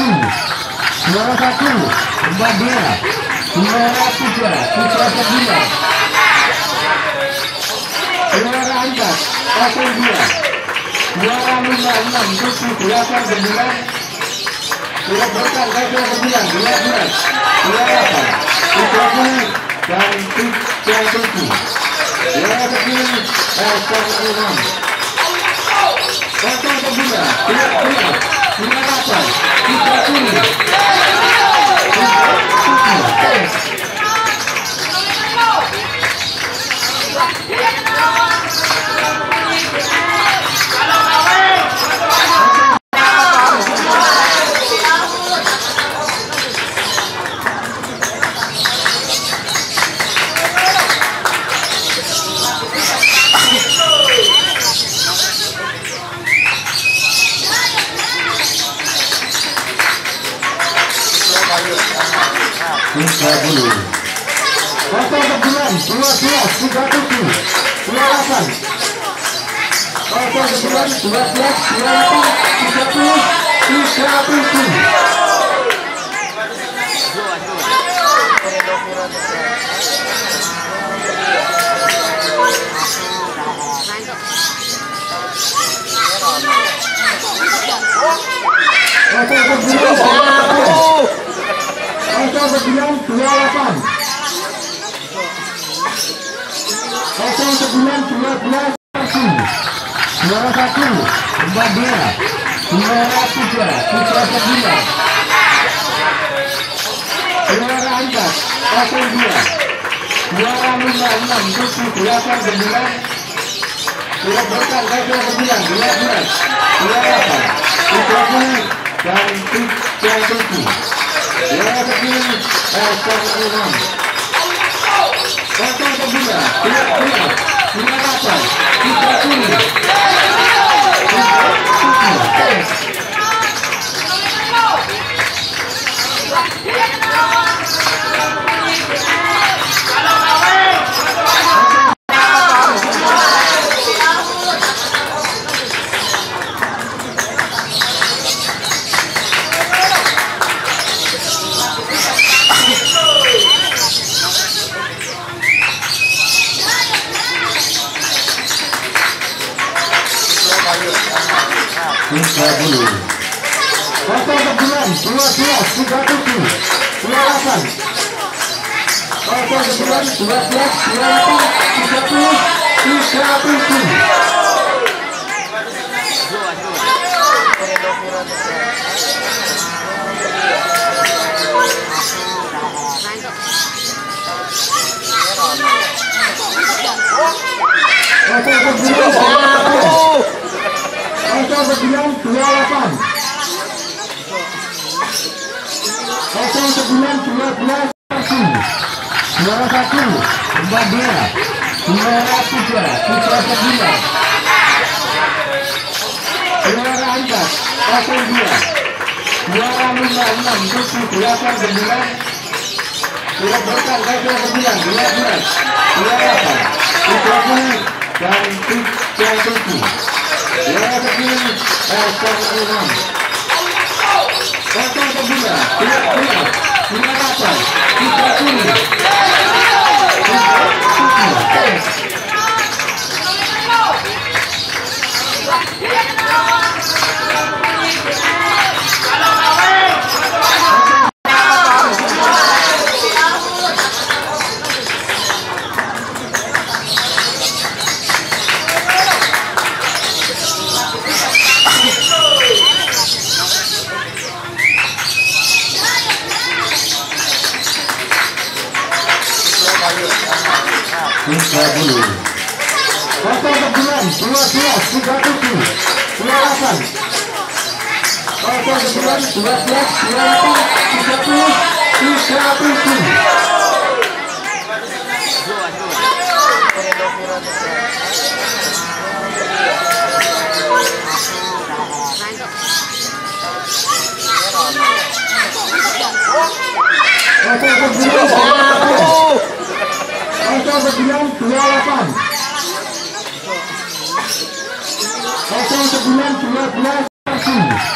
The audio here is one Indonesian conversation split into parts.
Juara 1 Mbak Dea. Juara 3 Putra Sabila. Juara 4 Pasal 2. Juara 56 Tujuh 8 9. Surat berkah Gajah 9 12. Juara 8 Putra Kuning dan Putra Tujuh. Juara 9 Pasal 6. Pasal 9 Juara 8 Putra Kuning. Pasal 9 12 37 28. Pasal 9 12 28 30 37. Pasal 9 28. Pasal 9 12. Juara 1 Mbak Dea. Juara 3 Putra Sabila. Juara 4 Pasal 2. Juara 56 Tujuh 8 9. Surat berkah Gajah 9 12. Juara 8 Putra Kuning dan Putra Tujuh. Juara 9 Pasal 6. Pasal 9 Juara 8 Putra Kuning. Pasal 9 12 37 28. Pasal 9 12 28 30 37. Pasal 9 28. Pasal 9 12. Juara 1 Mbak Dea. Juara 3 Putra Sabila. Juara 4 Pasal 2. Juara 56 Tujuh 8 9. Surat berkah Gajah 9 12. Juara 8 Putra Kuning dan Putra Tujuh. Juara 9 Pasal 6. Pasal 9 Juara 8 Putra Kuning. Pasal 9 12 37 28. Pasal 9 12 28 30 37. Pasal 9 28. Pasal 9 12.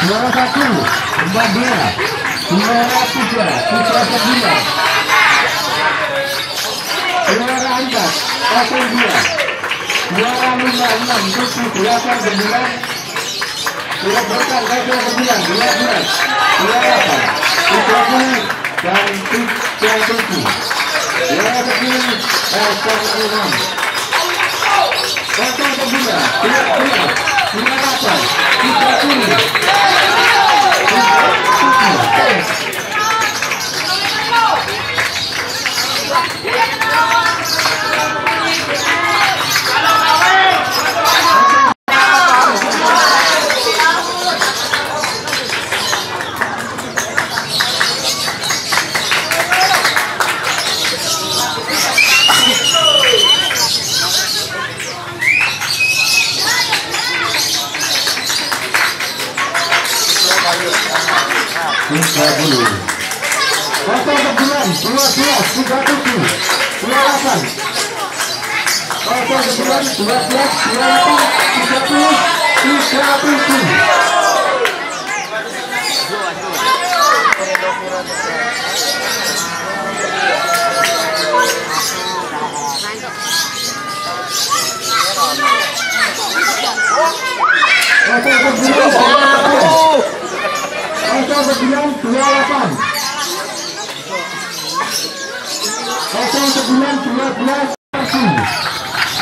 Juara 1 Tambah 2. Juara 3. Putra 9. Juara 4. 02. Juara 56. 78 9. Juara berkah 29. 12. Juara 8. Putra 10 dan Putra 7. Juara 10. Putra 6. Putra 9. Juara 8. Putra 10.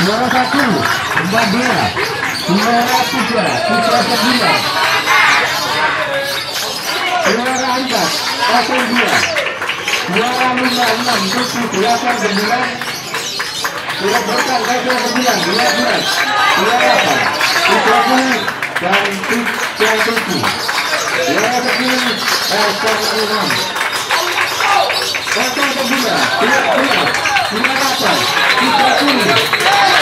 Juara 1. Tambah 2. Juara 3. Putra 9. Juara 4. 02. Juara 56. 78 9. Juara berkah 29. 12. Juara 8. Putra 10 dan Putra 7. Juara 10. Putra 6. Putra 9. Juara 8. Putra 10. Juara 1. Tambah 2. Juara 3. Putra 9. Juara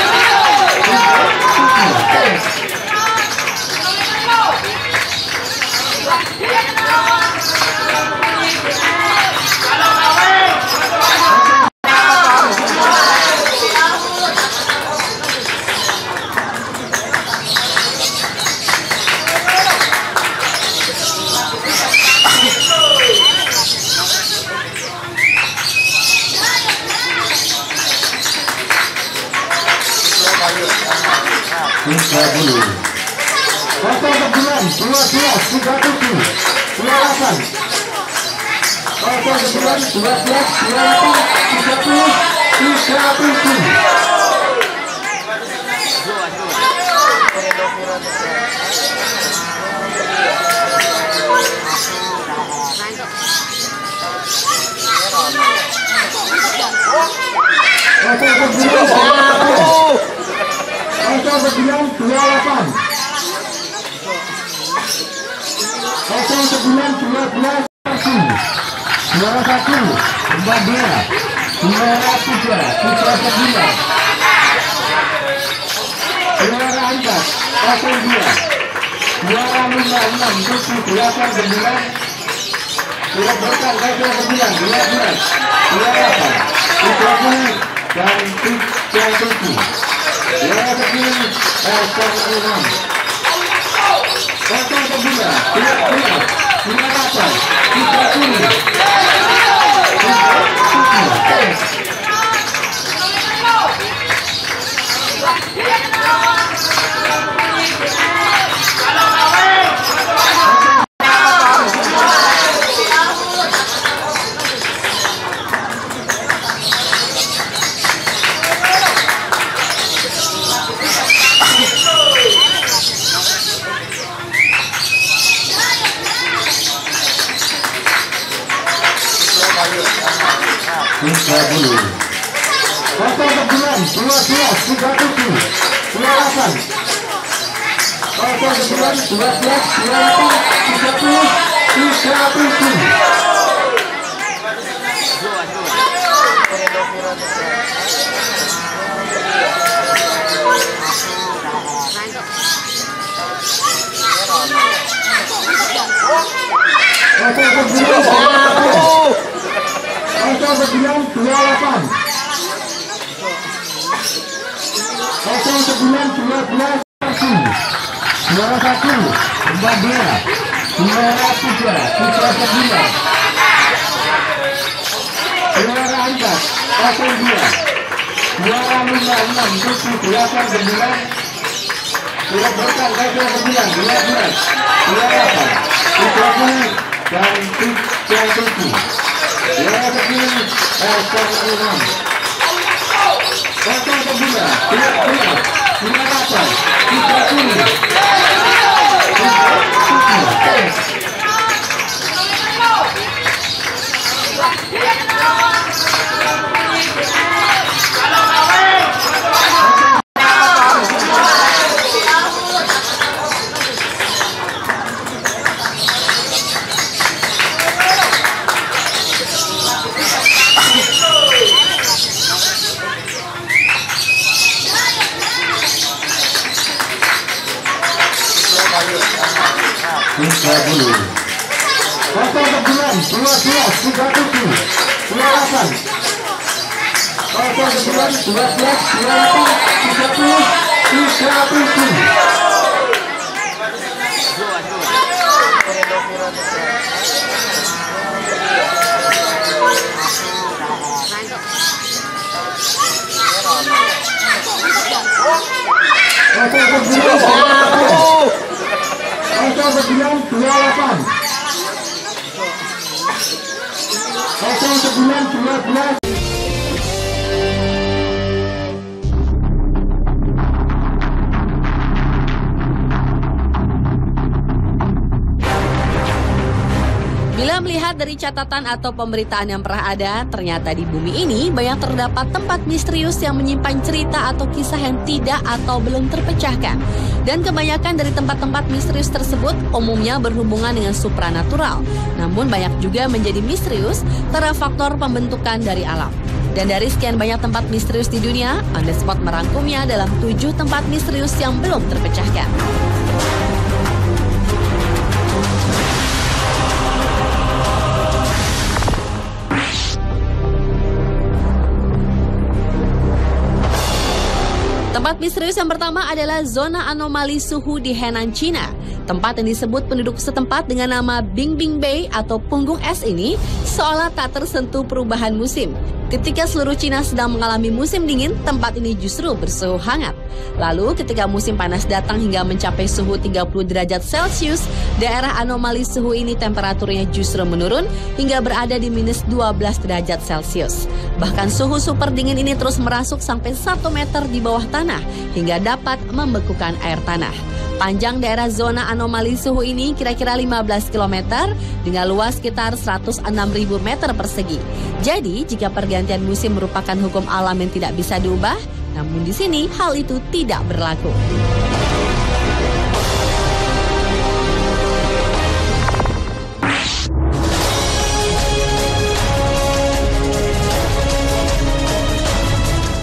4. 02. Juara 56. 78 9. Juara berkah 29. 12. Juara 8. Putra 10 dan Putra 7. Juara 10. Putra 6. Putra 9. Juara 8. Putra 10. Juara 1, tambah 2, juara 3, Juara 4 02. Juara 56 78 9. Surat berkah 29 12 28 30 dan 37. Juara 10 06 Bila melihat dari catatan atau pemberitaan yang pernah ada, ternyata di bumi ini banyak terdapat tempat misterius yang menyimpan cerita atau kisah yang tidak atau belum terpecahkan. Dan kebanyakan dari tempat-tempat misterius tersebut umumnya berhubungan dengan supranatural. Namun banyak juga menjadi misterius karena faktor pembentukan dari alam. Dan dari sekian banyak tempat misterius di dunia, On The Spot merangkumnya dalam 7 tempat misterius yang belum terpecahkan. Tempat misterius yang pertama adalah zona anomali suhu di Henan, China. Tempat yang disebut penduduk setempat dengan nama Bingbing Bay atau punggung es ini seolah tak tersentuh perubahan musim. Ketika seluruh China sedang mengalami musim dingin, tempat ini justru bersuhu hangat. Lalu ketika musim panas datang hingga mencapai suhu 30 derajat Celcius, daerah anomali suhu ini temperaturnya justru menurun hingga berada di minus 12 derajat Celcius. Bahkan suhu super dingin ini terus merasuk sampai 1 meter di bawah tanah hingga dapat membekukan air tanah. Panjang daerah zona anomali suhu ini kira-kira 15 km dengan luas sekitar 106.000 meter persegi. Jadi, jika pergantian musim merupakan hukum alam yang tidak bisa diubah, namun di sini hal itu tidak berlaku.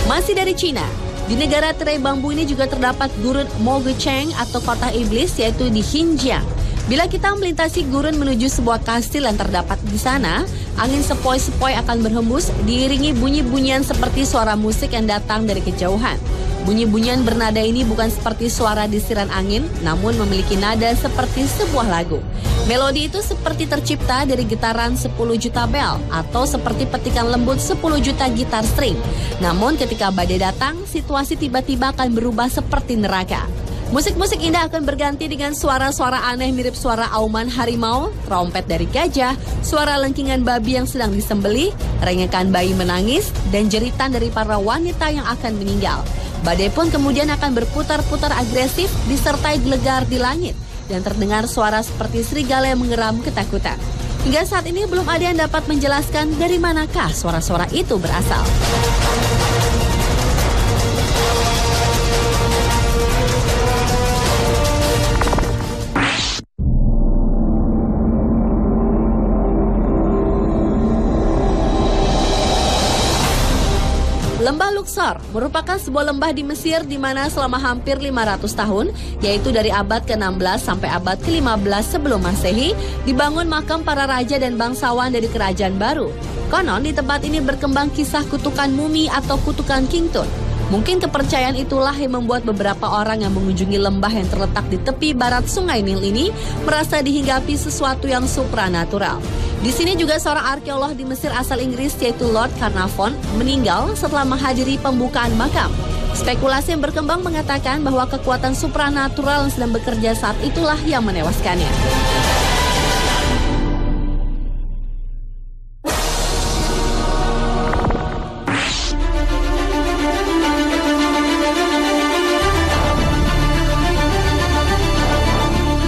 Masih dari Cina. Di negara tirai bambu ini juga terdapat gurun Mogucheng atau kota iblis, yaitu di Xinjiang. Bila kita melintasi gurun menuju sebuah kastil yang terdapat di sana, angin sepoi-sepoi akan berhembus diiringi bunyi-bunyian seperti suara musik yang datang dari kejauhan. Bunyi-bunyian bernada ini bukan seperti suara desiran angin, namun memiliki nada seperti sebuah lagu. Melodi itu seperti tercipta dari getaran 10 juta bel atau seperti petikan lembut 10 juta gitar string. Namun ketika badai datang, situasi tiba-tiba akan berubah seperti neraka. Musik-musik indah akan berganti dengan suara-suara aneh mirip suara auman harimau, trompet dari gajah, suara lengkingan babi yang sedang disembelih, rengekan bayi menangis, dan jeritan dari para wanita yang akan meninggal. Badai pun kemudian akan berputar-putar agresif disertai gelegar di langit dan terdengar suara seperti serigala yang mengeram ketakutan. Hingga saat ini belum ada yang dapat menjelaskan dari manakah suara-suara itu berasal. Lembah Luxor merupakan sebuah lembah di Mesir di mana selama hampir 500 tahun, yaitu dari abad ke-16 sampai abad ke-15 sebelum Masehi, dibangun makam para raja dan bangsawan dari kerajaan baru. Konon di tempat ini berkembang kisah kutukan mumi atau kutukan King Tut. Mungkin kepercayaan itulah yang membuat beberapa orang yang mengunjungi lembah yang terletak di tepi barat Sungai Nil ini merasa dihinggapi sesuatu yang supranatural. Di sini juga seorang arkeolog di Mesir asal Inggris yaitu Lord Carnarvon meninggal setelah menghadiri pembukaan makam. Spekulasi yang berkembang mengatakan bahwa kekuatan supranatural yang sedang bekerja saat itulah yang menewaskannya.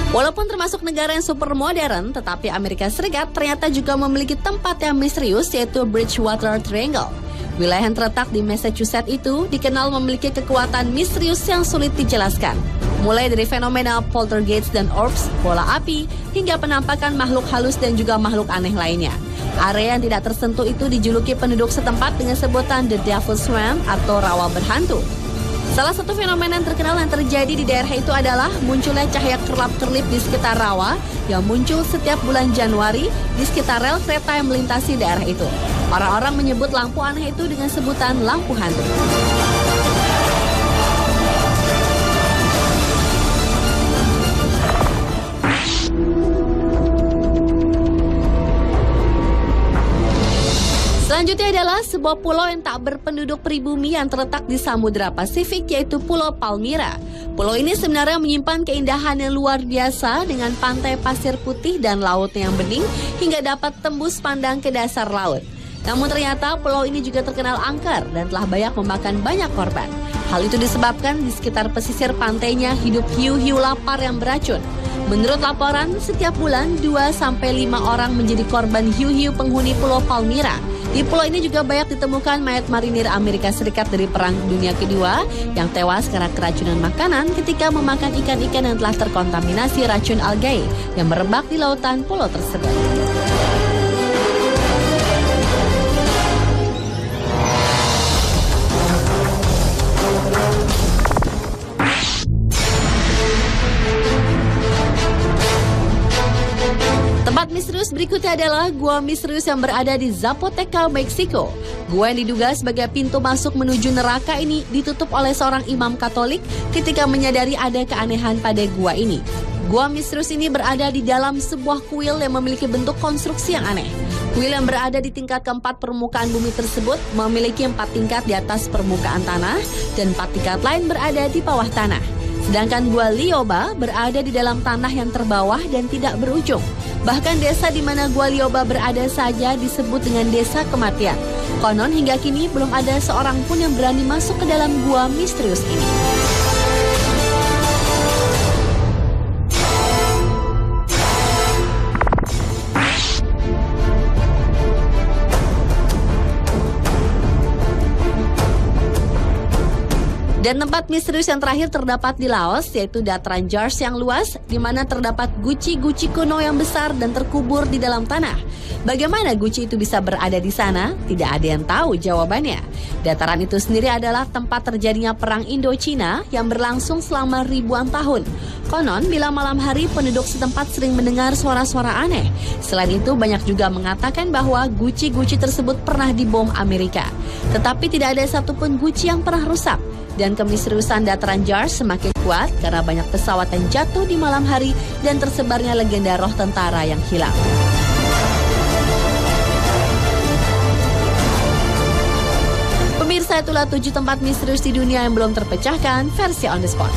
Walaupun termasuk negara yang super modern, tetapi Amerika Serikat ternyata juga memiliki tempat yang misterius yaitu Bridgewater Triangle. Wilayah yang terletak di Massachusetts itu dikenal memiliki kekuatan misterius yang sulit dijelaskan. Mulai dari fenomena poltergeist dan orbs, bola api, hingga penampakan makhluk halus dan juga makhluk aneh lainnya. Area yang tidak tersentuh itu dijuluki penduduk setempat dengan sebutan The Devil's Swamp atau rawa berhantu. Salah satu fenomena yang terkenal yang terjadi di daerah itu adalah munculnya cahaya kerlap-kerlip di sekitar rawa yang muncul setiap bulan Januari di sekitar rel kereta yang melintasi daerah itu. Orang-orang menyebut lampu aneh itu dengan sebutan lampu hantu. Selanjutnya adalah sebuah pulau yang tak berpenduduk pribumi yang terletak di Samudra Pasifik yaitu Pulau Palmyra. Pulau ini sebenarnya menyimpan keindahan yang luar biasa dengan pantai pasir putih dan laut yang bening hingga dapat tembus pandang ke dasar laut. Namun ternyata pulau ini juga terkenal angker dan telah banyak memakan banyak korban. Hal itu disebabkan di sekitar pesisir pantainya hidup hiu-hiu lapar yang beracun. Menurut laporan, setiap bulan 2-5 orang menjadi korban hiu-hiu penghuni Pulau Palmyra. Di pulau ini juga banyak ditemukan mayat marinir Amerika Serikat dari Perang Dunia Kedua yang tewas karena keracunan makanan ketika memakan ikan-ikan yang telah terkontaminasi racun algae yang merebak di lautan pulau tersebut. Tempat misterius berikutnya adalah gua misterius yang berada di Zapoteca, Meksiko. Gua yang diduga sebagai pintu masuk menuju neraka ini ditutup oleh seorang imam Katolik ketika menyadari ada keanehan pada gua ini. Gua misterius ini berada di dalam sebuah kuil yang memiliki bentuk konstruksi yang aneh. Kuil yang berada di tingkat keempat permukaan bumi tersebut memiliki 4 tingkat di atas permukaan tanah dan 4 tingkat lain berada di bawah tanah. Sedangkan Gua Lioba berada di dalam tanah yang terbawah dan tidak berujung. Bahkan desa di mana Gua Lioba berada saja disebut dengan desa kematian. Konon hingga kini belum ada seorang pun yang berani masuk ke dalam gua misterius ini. Dan tempat misterius yang terakhir terdapat di Laos, yaitu dataran Jars yang luas, di mana terdapat guci-guci kuno yang besar dan terkubur di dalam tanah. Bagaimana guci itu bisa berada di sana? Tidak ada yang tahu jawabannya. Dataran itu sendiri adalah tempat terjadinya perang Indo-Cina yang berlangsung selama ribuan tahun. Konon, bila malam hari penduduk setempat sering mendengar suara-suara aneh. Selain itu, banyak juga mengatakan bahwa guci-guci tersebut pernah dibom Amerika. Tetapi tidak ada satupun guci yang pernah rusak. Dan kemisteriusan dataran Jars semakin kuat karena banyak pesawat yang jatuh di malam hari dan tersebarnya legenda roh tentara yang hilang. Pemirsa, itulah 7 tempat misterius di dunia yang belum terpecahkan versi On The Spot.